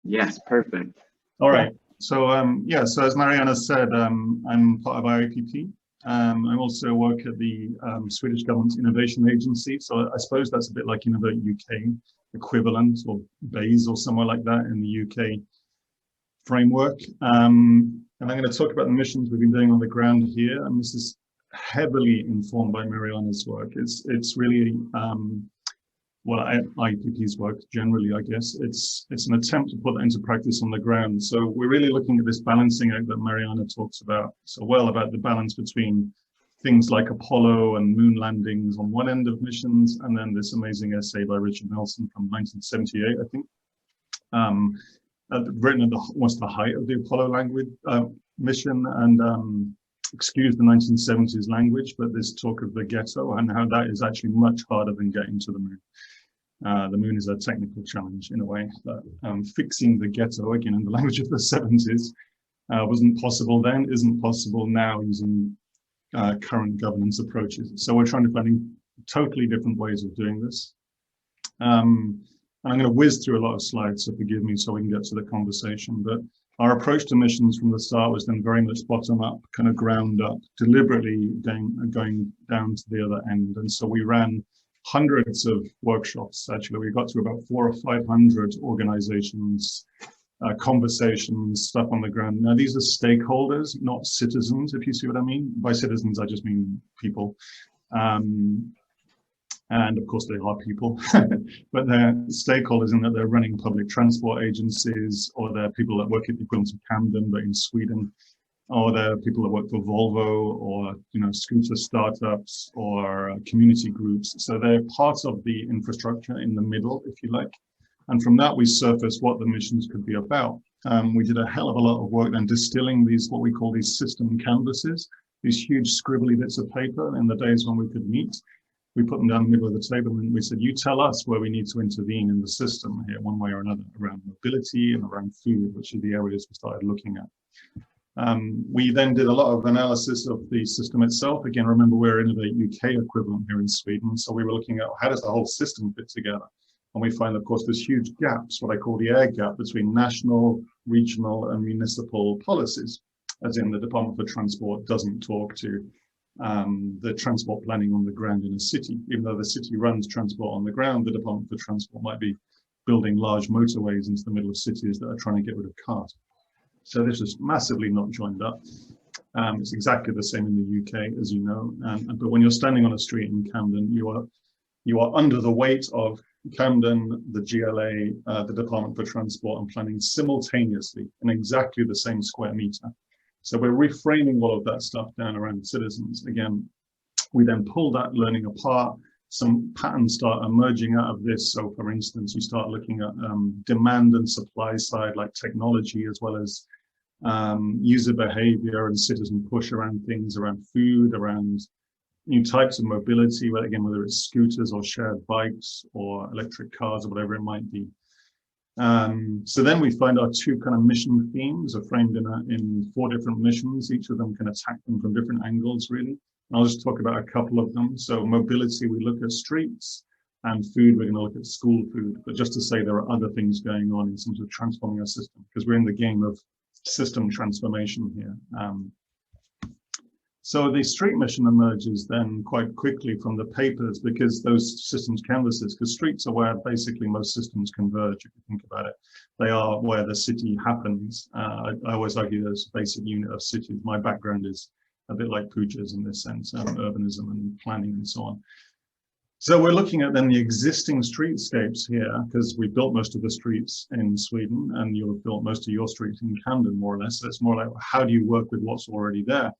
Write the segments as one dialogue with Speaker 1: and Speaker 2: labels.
Speaker 1: Yes, perfect.
Speaker 2: All right. So yeah, so as Mariana said, I'm part of IIPP. I also work at the Swedish Government's Innovation Agency. So I suppose that's a bit like, the UK equivalent, or BASE or somewhere like that in the UK framework. And I'm going to talk about the missions we've been doing on the ground here. And this is heavily informed by Mariana's work. It's really well, IIPP's work generally, I guess. It's an attempt to put that into practice on the ground. So we're really looking at this balancing act that Mariana talks about so well, about the balance between things like Apollo and moon landings on one end of missions, and then this amazing essay by Richard Nelson from 1978, I think, written at almost the height of the Apollo mission, and excuse the 1970s language, but this talk of the ghetto and how that is actually much harder than getting to the moon. The moon is a technical challenge in a way, but fixing the ghetto, again in the language of the 70s, wasn't possible then, isn't possible now using current governance approaches. So we're trying to find totally different ways of doing this. And I'm going to whiz through a lot of slides, so forgive me, so we can get to the conversation. But our approach to missions from the start was then very much bottom up, kind of ground up, deliberately going down to the other end. And so we ran hundreds of workshops. Actually, we got to about 400 or 500 organizations, conversations, stuff on the ground. Now, these are stakeholders, not citizens, if you see what I mean. By citizens, I just mean people. And of course, they are people, but they're stakeholders in that they're running public transport agencies, or they're people that work at the equivalent of Camden, but in Sweden, or they're people that work for Volvo, or scooter startups, or community groups. So they're part of the infrastructure in the middle, if you like. And from that, we surfaced what the missions could be about. We did a hell of a lot of work then distilling these, what we call these system canvases, these huge scribbly bits of paper in the days when we could meet. We put them down the middle of the table and we said, you tell us where we need to intervene in the system here, one way or another, around mobility and around food, which are the areas we started looking at. We then did a lot of analysis of the system itself. Again, remember, we're in the UK equivalent here in Sweden. So we were looking at how does the whole system fit together? And we find, of course, there's huge gaps, what I call the air gap between national, regional and municipal policies, as in the Department for Transport doesn't talk to the transport planning on the ground in a city. Even though the city runs transport on the ground, the Department for Transport might be building large motorways into the middle of cities that are trying to get rid of cars. So this is massively not joined up. It's exactly the same in the UK, as you know. But when you're standing on a street in Camden, you are under the weight of Camden, the GLA, the Department for Transport and Planning simultaneously in exactly the same square meter. So we're reframing all of that stuff down around citizens. Again, we then pull that learning apart. Some patterns start emerging out of this. So for instance, you start looking at demand and supply side, like technology, as well as user behavior and citizen push around things, around food, around new types of mobility, whether it's scooters or shared bikes or electric cars or whatever it might be. So then we find our two kind of mission themes are framed in 4 different missions. Each of them can attack them from different angles, really. And I'll just talk about a couple of them. So mobility, we look at streets, and food, we're going to look at school food. But just to say, there are other things going on in terms of transforming our system, because we're in the game of system transformation here. So the street mission emerges then quite quickly from the papers, because those systems canvases, because streets are where basically most systems converge, if you think about it. They are where the city happens. I always argue there's a basic unit of cities. My background is a bit like Pooja's in this sense, urbanism and planning and so on. So we're looking at then the existing streetscapes here, because we built most of the streets in Sweden, and you've built most of your streets in Camden, more or less. So it's more like, how do you work with what's already there?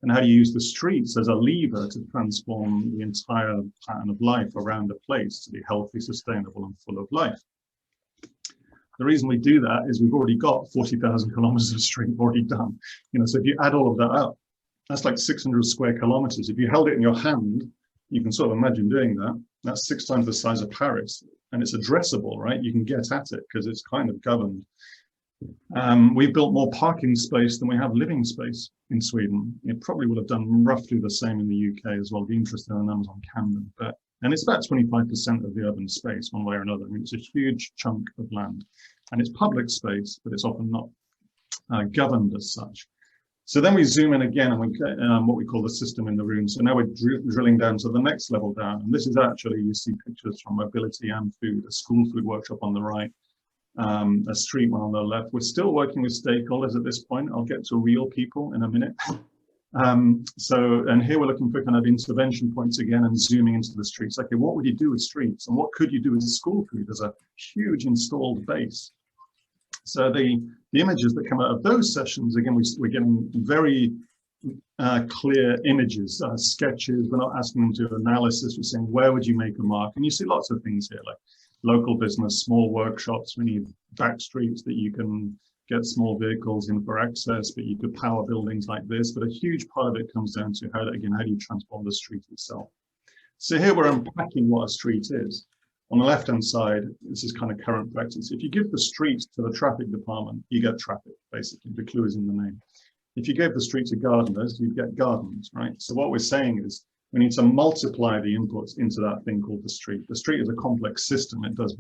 Speaker 2: And how do you use the streets as a lever to transform the entire pattern of life around a place to be healthy, sustainable, and full of life? The reason we do that is we've already got 40,000 kilometers of street already done. So if you add all of that up, that's like 600 square kilometers. If you held it in your hand, you can sort of imagine doing that. That's 6 times the size of Paris, and it's addressable, right? You can get at it because it's kind of governed. We've built more parking space than we have living space in Sweden. It probably would have done roughly the same in the UK as well. Be interested in the numbers on Camden, and it's about 25% of the urban space, one way or another. I mean, it's a huge chunk of land. and it's public space, but it's often not governed as such. So then we zoom in again and we get what we call the system in the room. So now we're drilling down to the next level down. And this is actually, you see pictures from mobility and food, a school food workshop on the right, a street one on the left. We're still working with stakeholders at this point. I'll get to real people in a minute. And here we're looking for kind of intervention points again and zooming into the streets. Okay, what would you do with streets? And what could you do with school food? There's a huge installed base. So the images that come out of those sessions, again, we're getting very clear images, sketches. We're not asking them to do analysis. We're saying, where would you make a mark? And you see lots of things here, like local business, small workshops. We need back streets that you can get small vehicles in for access, but you could power buildings like this. But a huge part of it comes down to how do you transform the street itself? So here we're unpacking what a street is. On the left-hand side, this is kind of current practice. If you give the street to the traffic department, you get traffic, basically. The clue is in the name. If you gave the street to gardeners, you get gardens, right? So what we're saying is we need to multiply the inputs into that thing called the street. The street is a complex system. It does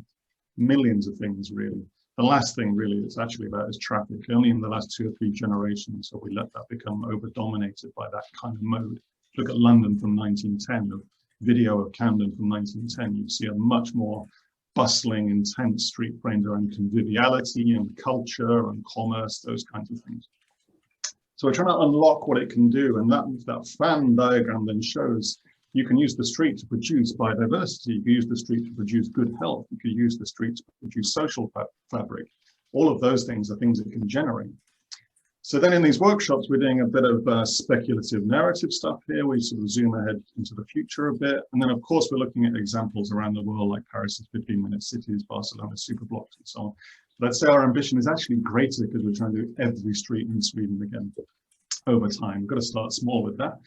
Speaker 2: millions of things, really. The last thing, really, it's actually about is traffic. Only in the last 2 or 3 generations have we let that become over-dominated by that kind of mode. Look at London from 1910, video of Camden from 1910, you see a much more bustling, intense street framed around conviviality and culture and commerce, those kinds of things. So we're trying to unlock what it can do, and that fan diagram then shows you can use the street to produce biodiversity, you can use the street to produce good health, you can use the street to produce social fabric. All of those things are things it can generate. So then in these workshops, we're doing a bit of speculative narrative stuff here. We sort of zoom ahead into the future a bit. And then, of course, we're looking at examples around the world, like Paris's 15-minute cities, Barcelona superblocks, and so on. But I'd say our ambition is actually greater because we're trying to do every street in Sweden again over time. We've got to start small with that.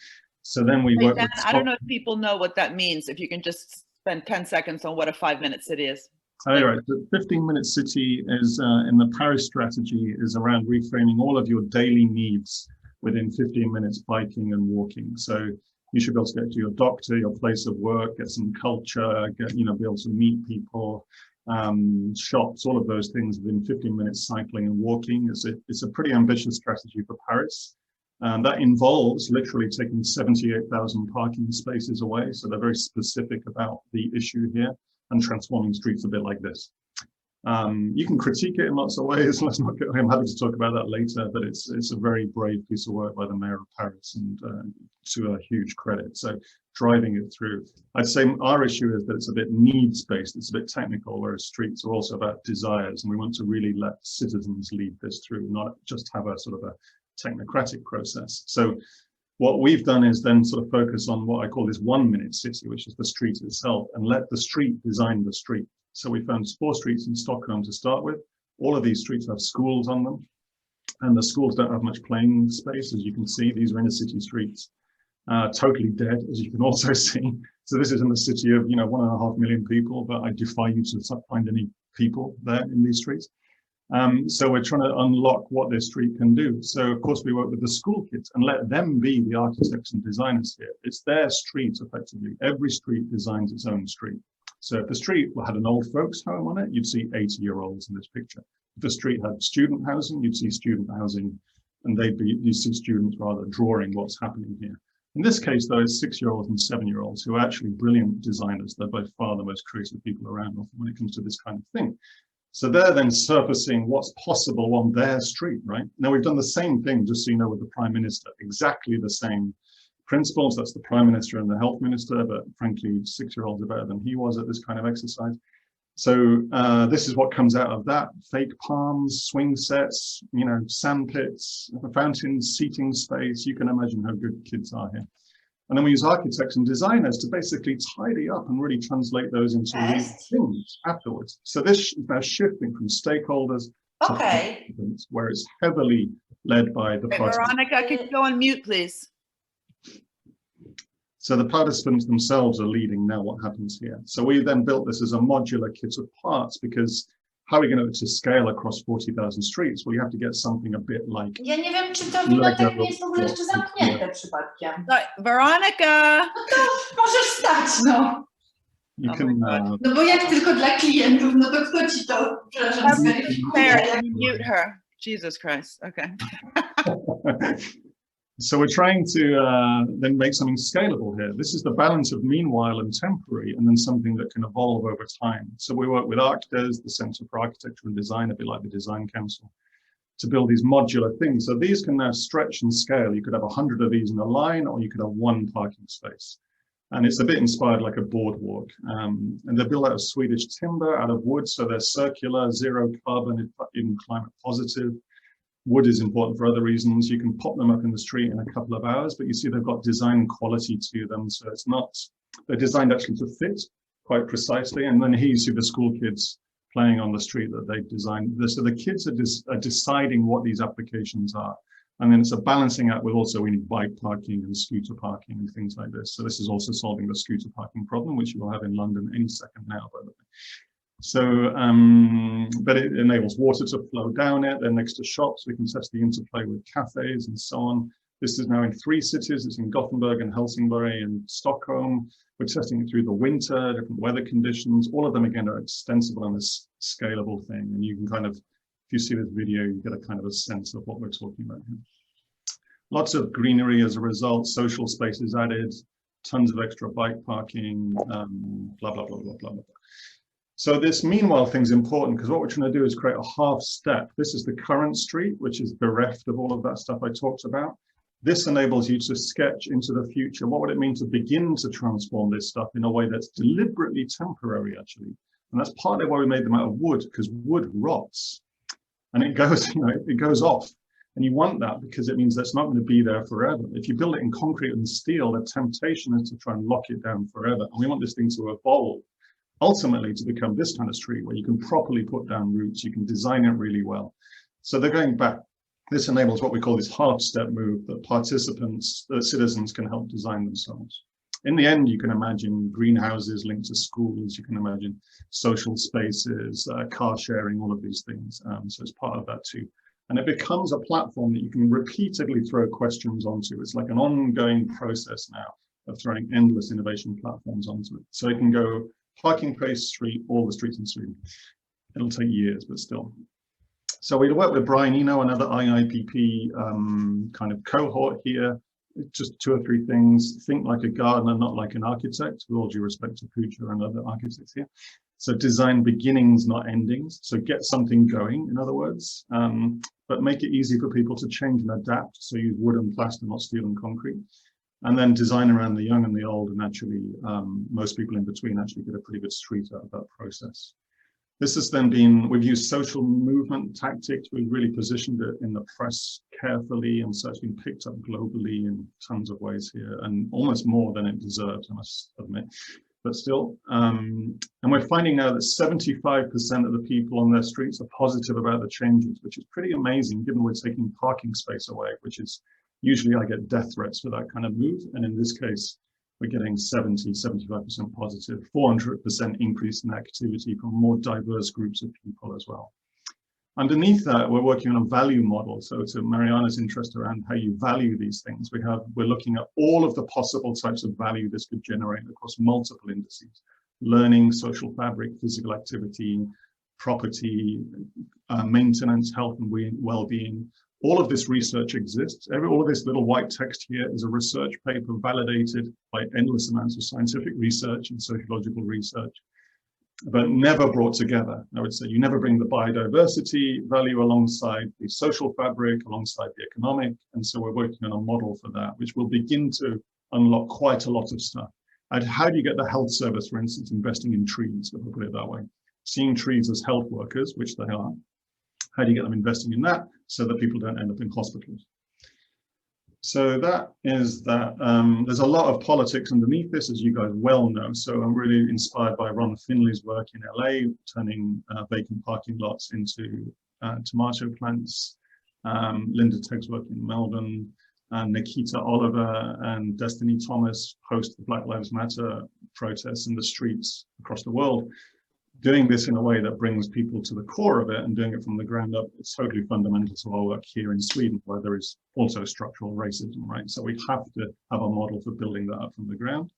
Speaker 2: So then we work with...
Speaker 1: I don't know if people know what that means. If you can just spend 10 seconds on what a 5-minute city is.
Speaker 2: Oh, right. The 15-minute city is in the Paris strategy is around reframing all of your daily needs within 15 minutes biking and walking. So you should be able to get to your doctor, your place of work, get some culture, be able to meet people, shops, all of those things within 15 minutes cycling and walking. It's a pretty ambitious strategy for Paris. That involves literally taking 78,000 parking spaces away. So they're very specific about the issue here. And transforming streets a bit like this. You can critique it in lots of ways. Let's not get, I'm happy to talk about that later, but it's a very brave piece of work by the mayor of Paris, and to a huge credit. So driving it through. I'd say our issue is that it's a bit needs-based, it's a bit technical, whereas streets are also about desires, and we want to really let citizens lead this through, not just have a sort of a technocratic process. So what we've done is then sort of focus on what I call this 1-minute city, which is the street itself, and let the street design the street. So we found 4 streets in Stockholm to start with. All of these streets have schools on them, and the schools don't have much playing space, as you can see. These are inner city streets, totally dead, as you can also see. So this is in the city of 1.5 million people, but I defy you to find any people there in these streets. So we're trying to unlock what this street can do. So of course we work with the school kids and let them be the architects and designers here. It's their street effectively. Every street designs its own street. So if the street had an old folks home on it, you'd see 80-year-olds in this picture. If the street had student housing, you'd see student housing, and you see students rather drawing what's happening here. In this case, though, it's 6-year-olds and 7-year-olds who are actually brilliant designers. They're by far the most creative people around when it comes to this kind of thing. So they're then surfacing what's possible on their street, right? Now, we've done the same thing, just so you know, with the Prime Minister, exactly the same principles. That's the Prime Minister and the Health Minister, but frankly, 6-year-olds are better than he was at this kind of exercise. So this is what comes out of that: fake palms, swing sets, sand pits, fountains, seating space. You can imagine how good kids are here. And then we use architects and designers to basically tidy up and really translate those into real things afterwards. So this is now shifting from stakeholders to participants, where it's heavily led by the participants.
Speaker 1: Veronica, can you go on mute, please?
Speaker 2: So the participants themselves are leading now what happens here. So we then built this as a modular kit of parts, because how are we going to scale across 40,000 streets? Well, you have to get something a bit like...
Speaker 3: Ja nie wiem, czy to Winotek nie jest w ogóle jeszcze zamknięte przypadkiem.
Speaker 1: Veronica!
Speaker 3: No to możesz stać, no.
Speaker 2: You
Speaker 1: Oh
Speaker 2: can.
Speaker 1: my God.
Speaker 3: No bo jak tylko dla klientów, no to kto ci to, przepraszam, zweryfikuje?
Speaker 1: Claire, mute her. Jesus Christ. Okay.
Speaker 2: So we're trying to then make something scalable here. This is the balance of meanwhile and temporary, and then something that can evolve over time. So we work with ArchDes, the Centre for Architecture and Design, a bit like the Design Council, to build these modular things. So these can now stretch and scale. You could have 100 of these in a line, or you could have one parking space. And it's a bit inspired like a boardwalk. And they're built out of Swedish timber, out of wood, so they're circular, zero carbon, even climate positive. Wood is important for other reasons. You can pop them up in the street in a couple of hours, but you see they've got design quality to them. So it's not, they're designed actually to fit quite precisely. And then here you see the school kids playing on the street that they've designed. So the kids are deciding what these applications are. And then it's a balancing act with also we need bike parking and scooter parking and things like this. So this is also solving the scooter parking problem, which you will have in London any second now, by the way. So, but it enables water to flow down it. They're next to shops. We can test the interplay with cafes and so on. This is now in 3 cities. It's in Gothenburg and Helsingborg and Stockholm. We're testing it through the winter, different weather conditions. All of them, again, are extensible on this scalable thing. And you can kind of, if you see this video, you get a kind of a sense of what we're talking about here. Lots of greenery as a result, social spaces added, tons of extra bike parking, blah, blah, blah, blah, blah, blah. So this meanwhile thing is important because what we're trying to do is create a half step. This is the current street, which is bereft of all of that stuff I talked about. This enables you to sketch into the future. What would it mean to begin to transform this stuff in a way that's deliberately temporary, actually? And that's partly why we made them out of wood, because wood rots and it goes, you know, it goes off. And you want that because it means that's not going to be there forever. If you build it in concrete and steel, the temptation is to try and lock it down forever. And we want this thing to evolve, ultimately to become this kind of street where you can properly put down roots, you can design it really well. So they're going back. This enables what we call this half step move that participants, citizens can help design themselves. In the end, you can imagine greenhouses linked to schools, you can imagine social spaces, car sharing, all of these things. So it's part of that too. And it becomes a platform that you can repeatedly throw questions onto. It's like an ongoing process now of throwing endless innovation platforms onto it. So it can go parking place street, all the streets in Sweden. It'll take years, but still. So we work with Brian Eno, another IIPP kind of cohort here. Just 2 or 3 things. Think like a gardener, not like an architect, with all due respect to Pooja and other architects here. So design beginnings, not endings. So get something going, in other words, but make it easy for people to change and adapt. So use wood and plaster, not steel and concrete. And then design around the young and the old, and actually most people in between actually get a pretty good street out of that process. This has then been, we've used social movement tactics. We've really positioned it in the press carefully, and so it's been picked up globally in tons of ways here, and almost more than it deserves, I must admit. But still, and we're finding now that 75% of the people on their streets are positive about the changes, which is pretty amazing given we're taking parking space away, which is usually I get death threats for that kind of move. And in this case, we're getting 75% positive, 400% increase in activity from more diverse groups of people as well. Underneath that, we're working on a value model. So to Mariana's interest around how you value these things, we're looking at all of the possible types of value this could generate across multiple indices: learning, social fabric, physical activity, property, maintenance, health and well-being. All of this research exists. All of this little white text here is a research paper validated by endless amounts of scientific research and sociological research, but never brought together. I would say you never bring the biodiversity value alongside the social fabric, alongside the economic. And so we're working on a model for that, which will begin to unlock quite a lot of stuff. And how do you get the health service, for instance, investing in trees, if I put it that way? Seeing trees as health workers, which they are. How do you get them investing in that so that people don't end up in hospitals? So that is that. There's a lot of politics underneath this, as you guys well know. So I'm really inspired by Ron Finley's work in LA, turning vacant parking lots into tomato plants. Linda Tegg's work in Melbourne, and Nikita Oliver and Destiny Thomas host the Black Lives Matter protests in the streets across the world. Doing this in a way that brings people to the core of it and doing it from the ground up, it's totally fundamental to our work here in Sweden, where there is also structural racism, right? So we have to have a model for building that up from the ground.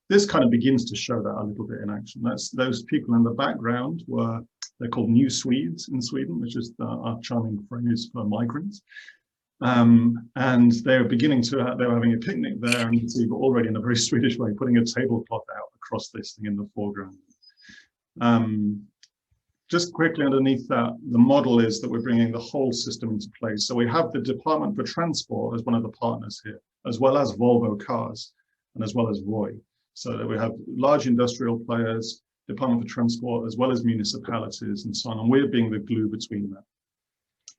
Speaker 2: this kind of begins to show that a little bit in action. That's those people in the background they're called new Swedes in Sweden, which is our charming phrase for migrants. And they're beginning to, they were having a picnic there, and you can see already in a very Swedish way, putting a tablecloth out across this thing in the foreground. Just quickly underneath that, the model is that we're bringing the whole system into place. So we have the Department for Transport as one of the partners here, as well as Volvo Cars, and as well as Roy. So that we have large industrial players, Department for Transport, as well as municipalities and so on. And we're being the glue between that.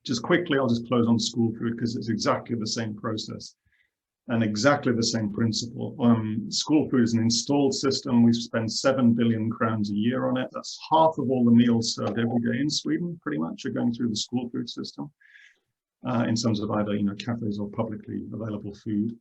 Speaker 2: Just quickly, I'll just close on school food because it's exactly the same process and exactly the same principle. School food is an installed system. We spend 7 billion crowns a year on it. That's half of all the meals served every day in Sweden, pretty much, are going through the school food system in terms of either, cafes or publicly available food.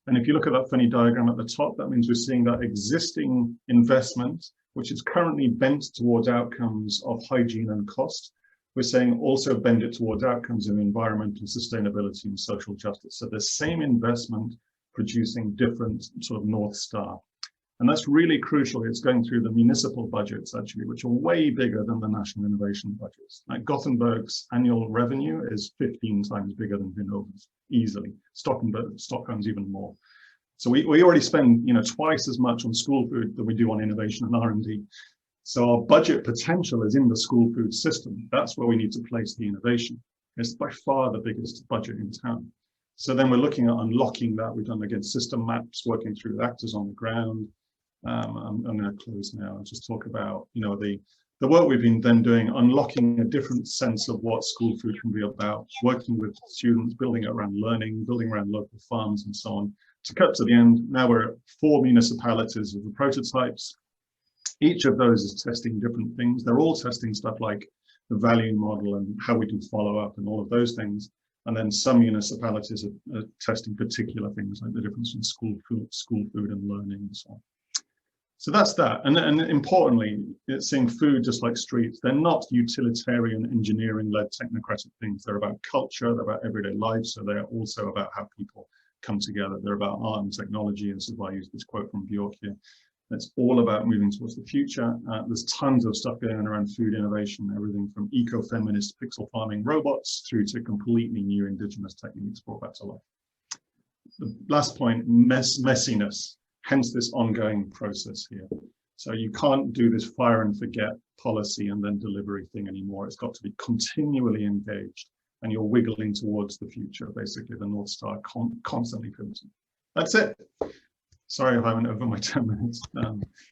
Speaker 2: And if you look at that funny diagram at the top, that means we're seeing that existing investment, which is currently bent towards outcomes of hygiene and cost. We're saying also bend it towards outcomes in environmental sustainability and social justice. So the same investment producing different sort of North Star. And that's really crucial. It's going through the municipal budgets, actually, which are way bigger than the national innovation budgets. Like Gothenburg's annual revenue is 15 times bigger than Vinnova's, easily. Stockholm's even more. So we already spend, twice as much on school food than we do on innovation and R&D. So our budget potential is in the school food system. That's where we need to place the innovation. It's by far the biggest budget in town. So then we're looking at unlocking that. We've done, again, system maps, working through actors on the ground. I'm going to close now and just talk about, the work we've been then doing, unlocking a different sense of what school food can be about, working with students, building it around learning, building around local farms and so on. To cut to the end, now we're at 4 municipalities of the prototypes. Each of those is testing different things. They're all testing stuff like the value model and how we do follow-up and all of those things. And then some municipalities are testing particular things like the difference in school food and learning and so on. So that's that. And importantly, it's seeing food just like streets. They're not utilitarian engineering-led technocratic things. They're about culture, they're about everyday life. So they're also about how people come together. They're about art and technology. And this is why I use this quote from Bjork here. It's all about moving towards the future. There's tons of stuff going on around food innovation, everything from eco-feminist pixel farming robots through to completely new indigenous techniques brought back to life. The last point, messiness, hence this ongoing process here. So you can't do this fire and forget policy and then delivery thing anymore. It's got to be continually engaged, and you're wiggling towards the future, basically the North Star constantly pivoting. That's it. Sorry if I went over my 10 minutes.